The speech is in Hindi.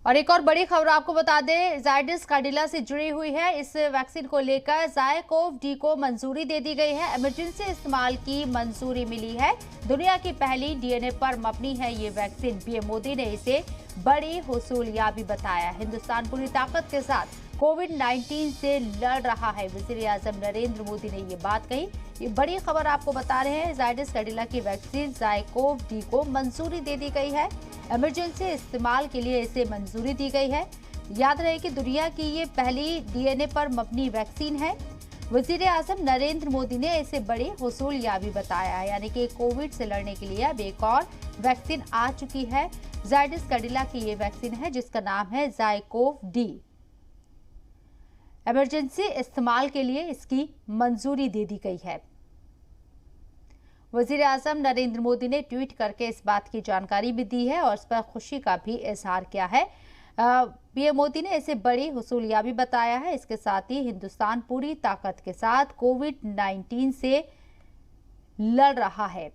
और एक और बड़ी खबर आपको बता दें, जायडस काडिला से जुड़ी हुई है। इस वैक्सीन को लेकर ज़ायकोव-डी को मंजूरी दे दी गई है। इमरजेंसी इस्तेमाल की मंजूरी मिली है। दुनिया की पहली डीएनए पर मबनी है ये वैक्सीन। पीएम मोदी ने इसे बड़ी हुसूलियाबी बताया। हिंदुस्तान पूरी ताकत के साथ कोविड-19 से लड़ रहा है। वज़ीर-ए-आज़म नरेंद्र मोदी ने ये बात कही। ये बड़ी खबर आपको बता रहे हैं, जायडस काडिला की वैक्सीन ज़ायकोव-डी को मंजूरी दे दी गई है। इमरजेंसी इस्तेमाल के लिए इसे मंजूरी दी गई है। याद रहे कि दुनिया की ये पहली डीएनए पर मबनी वैक्सीन है। वज़ीर-ए-आज़म नरेंद्र मोदी ने इसे बड़ी हुसूलियाबी बताया है, यानी कि कोविड से लड़ने के लिए अब एक और वैक्सीन आ चुकी है। जायडस काडिला की ये वैक्सीन है जिसका नाम है ज़ायकोव-डी। इमरजेंसी इस्तेमाल के लिए इसकी मंजूरी दे दी गई है। वज़ीर-ए-आज़म नरेंद्र मोदी ने ट्वीट करके इस बात की जानकारी भी दी है और इस पर खुशी का भी इजहार किया है। पीएम मोदी ने इसे बड़ी हुसूलियाबी बताया है। इसके साथ ही हिंदुस्तान पूरी ताकत के साथ कोविड-19 से लड़ रहा है।